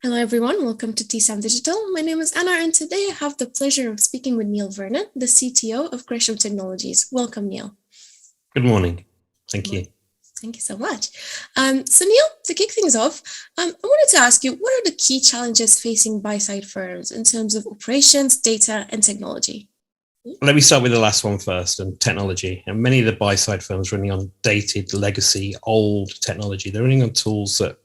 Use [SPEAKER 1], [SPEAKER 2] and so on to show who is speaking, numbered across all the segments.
[SPEAKER 1] Hello, everyone. Welcome to TSAM Digital. My name is Anna, and today I have the pleasure of speaking with Neil Vernon, the CTO of Gresham Technologies. Welcome, Neil.
[SPEAKER 2] Good morning. Thank you.
[SPEAKER 1] Thank you so much. So, Neil, to kick things off, I wanted to ask you, what are the key challenges facing buy-side firms in terms of operations, data, and technology?
[SPEAKER 2] Let me start with the last one first, and technology. And many of the buy-side firms are running on dated, legacy, old technology. They're running on tools that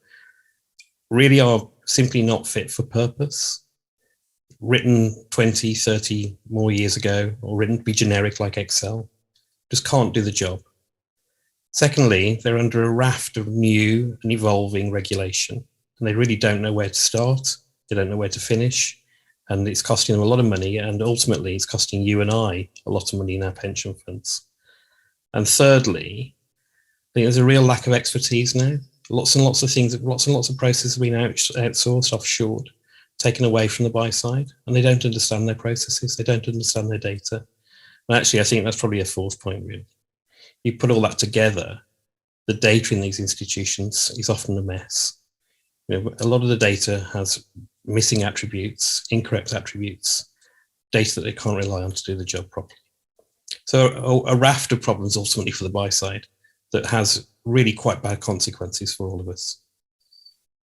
[SPEAKER 2] really are simply not fit for purpose, written 20, 30 more years ago, or written to be generic like Excel. Just can't do the job. Secondly, they're under a raft of new and evolving regulation, and they really don't know where to start. They don't know where to finish. And it's costing them a lot of money, and ultimately it's costing you and I a lot of money in our pension funds. And thirdly, I think there's a real lack of expertise now. Lots and lots of things, lots and lots of processes have been outsourced, offshored, taken away from the buy side, and they don't understand their processes, they don't understand their data. And actually, I think that's probably a fourth point, really. You put all that together, the data in these institutions is often a mess. A lot of the data has missing attributes, incorrect attributes, data that they can't rely on to do the job properly. So a raft of problems ultimately for the buy side that has really quite bad consequences for all of us.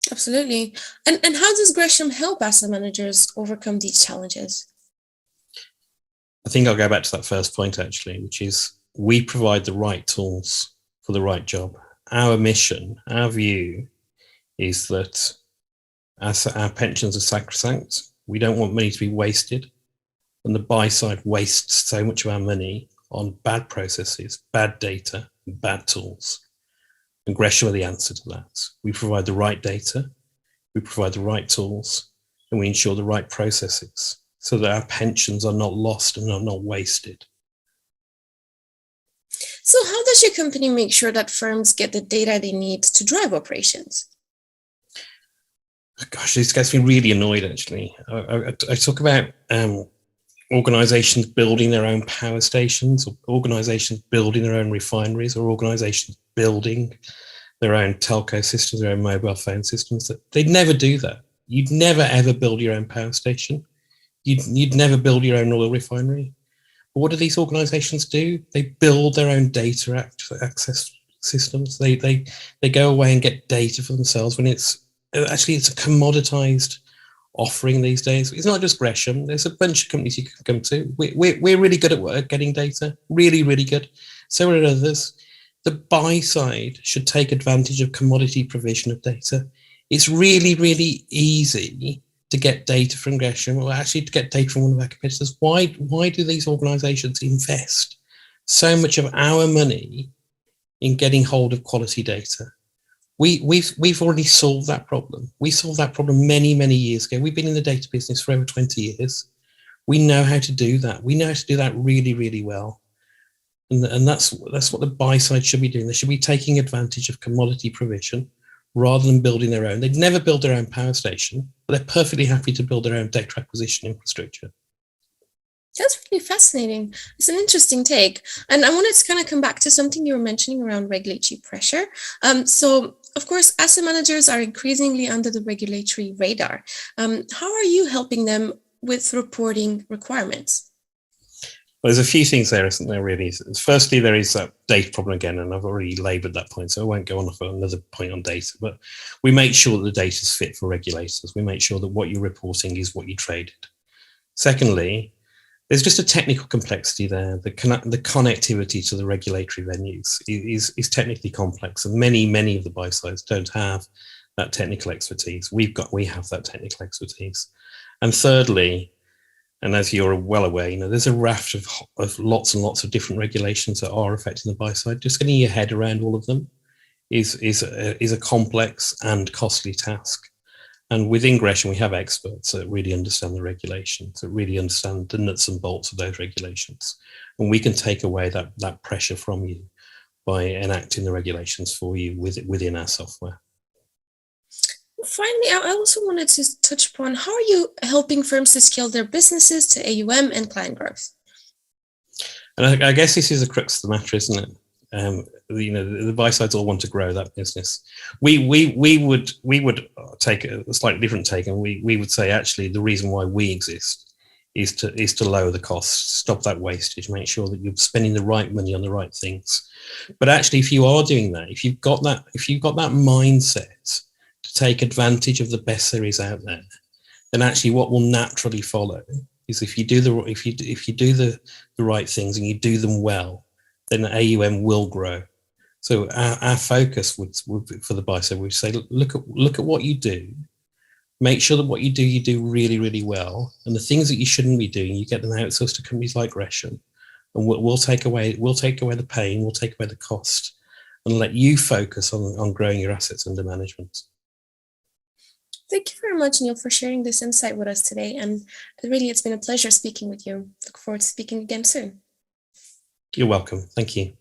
[SPEAKER 1] Absolutely. And how does Gresham help asset managers overcome these challenges?
[SPEAKER 2] I think I'll go back to that first point, actually, which is we provide the right tools for the right job. Our mission, our view is that as our pensions are sacrosanct, we don't want money to be wasted. And the buy side wastes so much of our money on bad processes, bad data, and bad tools. And Gresham are the answer to that. We provide the right data, we provide the right tools, and we ensure the right processes so that our pensions are not lost and are not wasted.
[SPEAKER 1] So how does your company make sure that firms get the data they need to drive operations?
[SPEAKER 2] Gosh, this gets me really annoyed, actually. I talk about organizations building their own power stations, or organizations building their own refineries, or organizations building their own telco systems, their own mobile phone systems. They'd never do that. You'd never, ever build your own power station. You'd never build your own oil refinery. But what do these organizations do? They build their own data access systems. They go away and get data for themselves when it's a commoditized offering these days. It's not just Gresham. There's a bunch of companies you can come to. We're really good at work getting data, really, really good. So are others. The buy side should take advantage of commodity provision of data. It's really, really easy to get data from Gresham, or actually to get data from one of our competitors. Why do these organizations invest so much of our money in getting hold of quality data? We've already solved that problem. We solved that problem many, many years ago. We've been in the data business for over 20 years. We know how to do that. We know how to do that really, really well. And that's what the buy side should be doing. They should be taking advantage of commodity provision rather than building their own. They'd never build their own power station, but they're perfectly happy to build their own data acquisition infrastructure.
[SPEAKER 1] That's really fascinating. It's an interesting take. And I wanted to kind of come back to something you were mentioning around regulatory pressure. So, of course, asset managers are increasingly under the regulatory radar. How are you helping them with reporting requirements?
[SPEAKER 2] Well, there's a few things there, isn't there, really? Firstly, there is that data problem again, and I've already laboured that point, so I won't go on for another point on data, but we make sure that the data is fit for regulators. We make sure that what you're reporting is what you traded. Secondly, there's just a technical complexity there. The connectivity to the regulatory venues is technically complex, and many of the buy sides don't have that technical expertise. We have that technical expertise. And thirdly, and as you're well aware, there's a raft of lots and lots of different regulations that are affecting the buy side. Just getting your head around all of them is a complex and costly task. And within Gresham, we have experts that really understand the regulations, that really understand the nuts and bolts of those regulations. And we can take away that pressure from you by enacting the regulations for you within our software.
[SPEAKER 1] Finally, I also wanted to touch upon how are you helping firms to scale their businesses to AUM and client growth?
[SPEAKER 2] And I guess this is the crux of the matter, isn't it? The buy sides all want to grow that business. We would take a slightly different take, and we would say actually the reason why we exist is to lower the costs, stop that wastage, make sure that you're spending the right money on the right things. But actually, if you are doing that, if you've got that mindset to take advantage of the best there is out there, then actually what will naturally follow is if you do the right things and you do them well, then the AUM will grow. So our focus would for the buy side, we say look at what you do, make sure that what you do really, really well, and the things that you shouldn't be doing, you get them outsourced to companies like Gresham, and we'll take away the pain, we'll take away the cost, and let you focus on growing your assets under management.
[SPEAKER 1] Thank you very much, Neil, for sharing this insight with us today. And really, it's been a pleasure speaking with you. Look forward to speaking again soon.
[SPEAKER 2] You're welcome. Thank you.